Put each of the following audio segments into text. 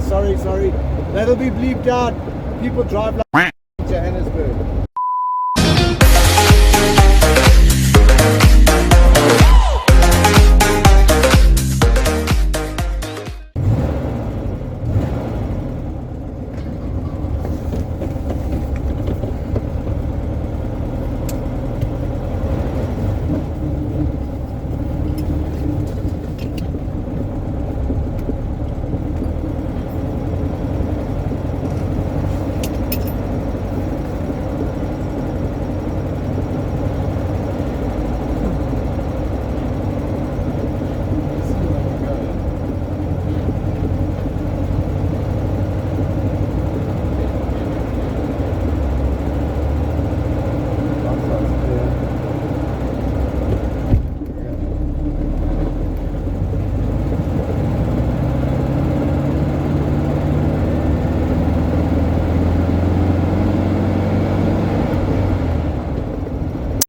sorry. That'll be bleeped out. People drive like Johannesburg.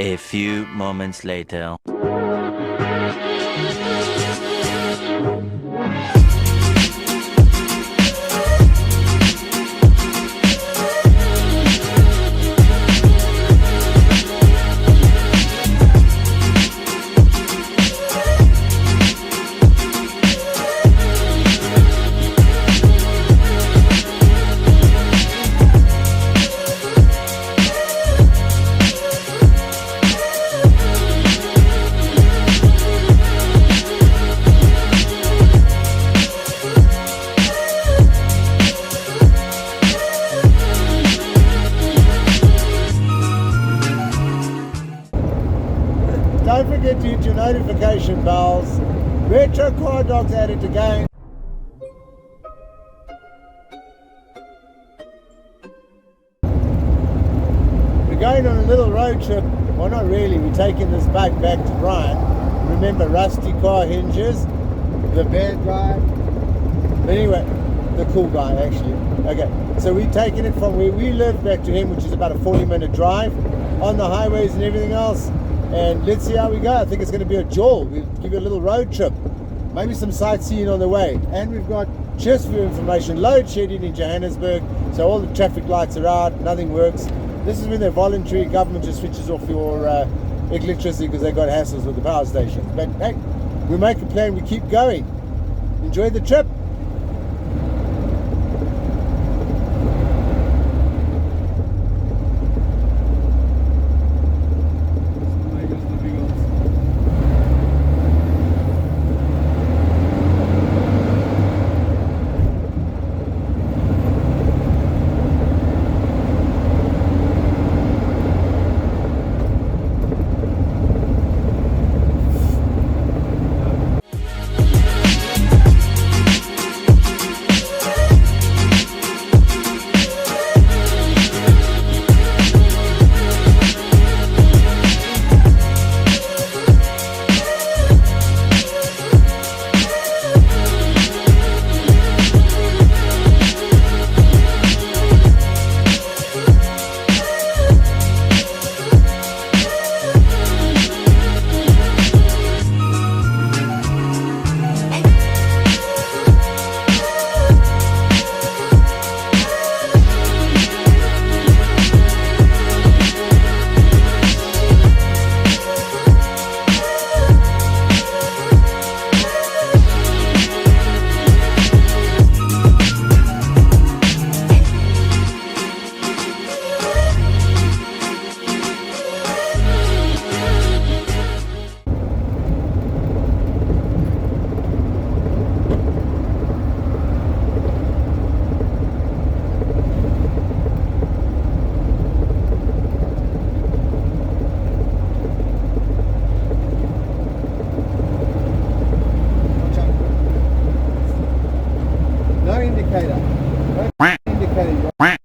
A few moments later. Don't forget to hit your notification bells. Retro Car Dogs at it again. We're going on a little road trip. Well, not really. We're taking this bike back to Brian. Remember, rusty car hinges, the bad guy. But anyway, the cool guy actually. Okay, so we're taking it from where we live back to him, which is about a 40-minute drive on the highways and everything else. And let's see how we go. I think it's going to be a jaunt. We'll give you a little road trip, maybe some sightseeing on the way. And we've got, just for your information, load shedding in Johannesburg, so all the traffic lights are out, nothing works. This is when the voluntary government just switches off your electricity because they got hassles with the power stations. But hey, we make a plan, we keep going. Enjoy the trip.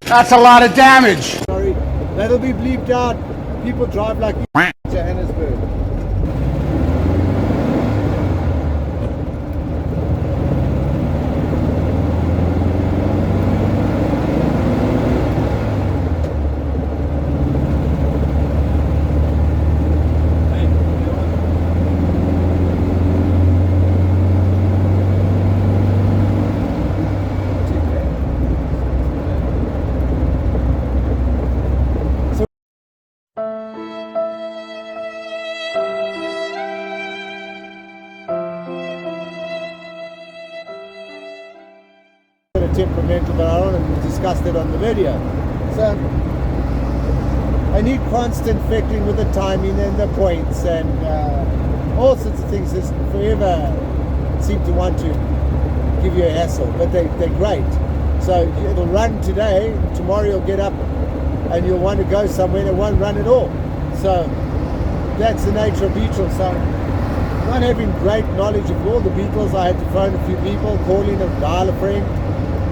That's a lot of damage. Sorry, that'll be bleeped out. People drive like Johannesburg. temperamental, but I don't want to discuss that on the video. So I need constant fiddling with the timing and the points and all sorts of things that forever seem to want to give you a hassle, but they're great. So it'll run today, tomorrow you'll get up and you'll want to go somewhere and it won't run at all. So that's the nature of Beetle. So not having great knowledge of all the Beetles, I had to phone a few people, call in and dial a friend,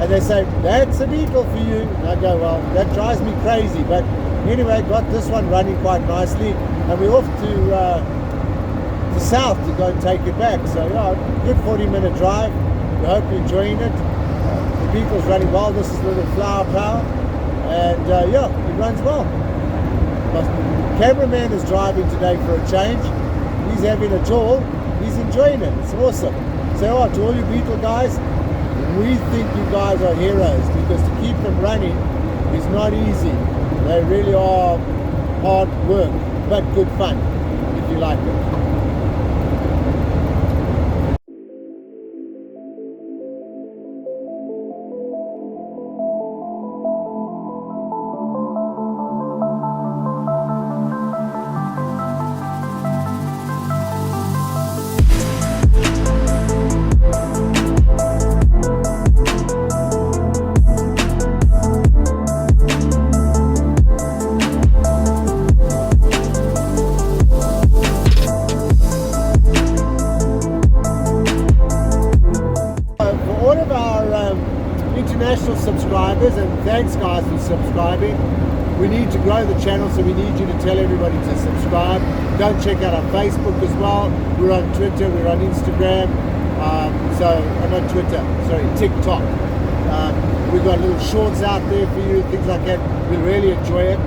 and they say, that's a Beetle for you. And I go, well, that drives me crazy. But anyway, got this one running quite nicely, and we're off to south to go and take it back. So yeah, good 40-minute drive. We hope you're enjoying it. The Beetle's running well. This is a little Flower Power, and yeah, it runs well. My cameraman is driving today for a change. He's having a tour. He's enjoying it. It's awesome. So to all you Beetle guys, we think you guys are heroes, because to keep them running is not easy. They really are hard work, but good fun if you like it. International subscribers, and thanks guys for subscribing. We need to grow the channel, so we need you to tell everybody to subscribe. Go check out our Facebook as well. We're on Twitter, we're on Instagram, not Twitter, sorry, TikTok. We've got little shorts out there for you, things like that. We'll really enjoy it.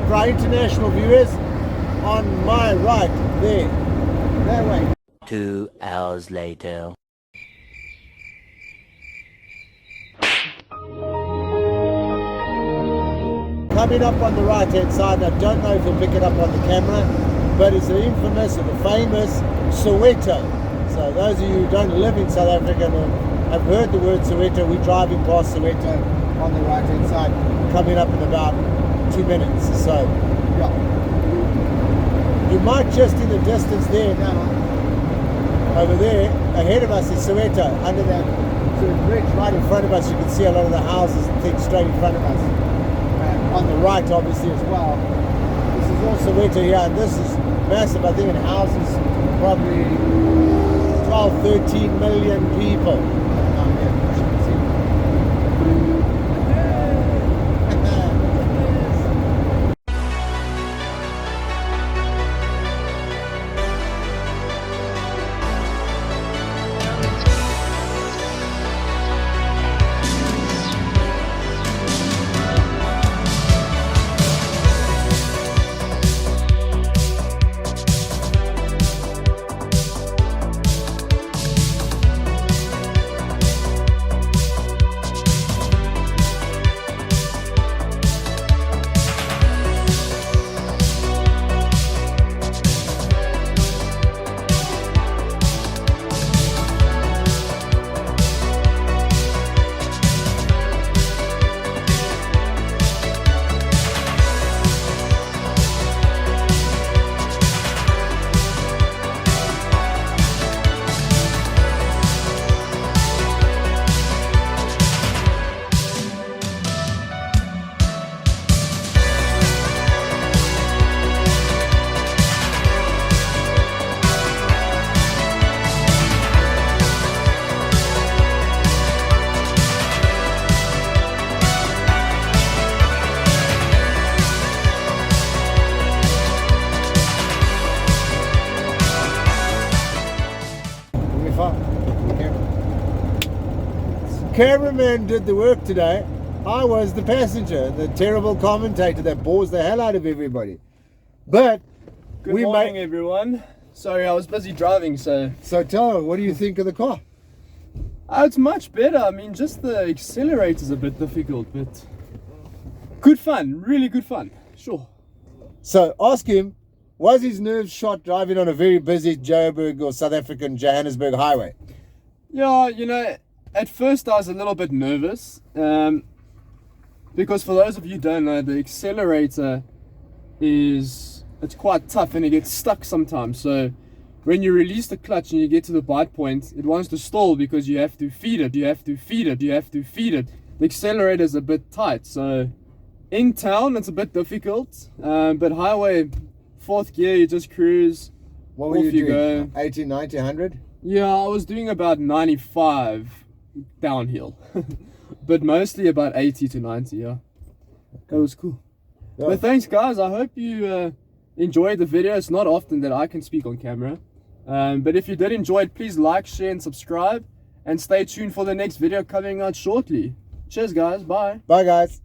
For our international viewers, on my right there, that way. 2 hours later. Coming up on the right hand side, I don't know if you'll pick it up on the camera, but it's the infamous and the famous Soweto. So those of you who don't live in South Africa or have heard the word Soweto, we're driving past Soweto on the right hand side, coming up in about 2 minutes. So yeah, you might just in the distance there now, over there ahead of us is Soweto. Under that sort of bridge right in front of us, you can see a lot of the houses and things straight in front of us. On the right obviously as well. This is also Soweto here, and this is massive. I think it houses probably 12, 13 million people. Cameraman did the work today. I was the passenger, the terrible commentator that bores the hell out of everybody. But good morning, everyone. Sorry, I was busy driving, so tell her, what do you think of the car? It's much better. I mean, just the accelerator's a bit difficult, but good fun, really good fun. Sure. So ask him, was his nerves shot driving on a very busy Joburg or South African Johannesburg highway? Yeah, you know, at first I was a little bit nervous, because for those of you who don't know, the accelerator it's quite tough and it gets stuck sometimes. So when you release the clutch and you get to the bite point, it wants to stall because you have to feed it, you have to feed it, you have to feed it. The accelerator is a bit tight, so in town it's a bit difficult, but highway, 4th gear, you just cruise. What were off you doing? go. 80, 90, 100? Yeah, I was doing about 95 downhill, but mostly about 80 to 90, yeah. That was cool. Yeah. But thanks guys, I hope you enjoyed the video. It's not often that I can speak on camera, but if you did enjoy it, please like, share and subscribe, and stay tuned for the next video coming out shortly. Cheers guys, bye. Bye guys.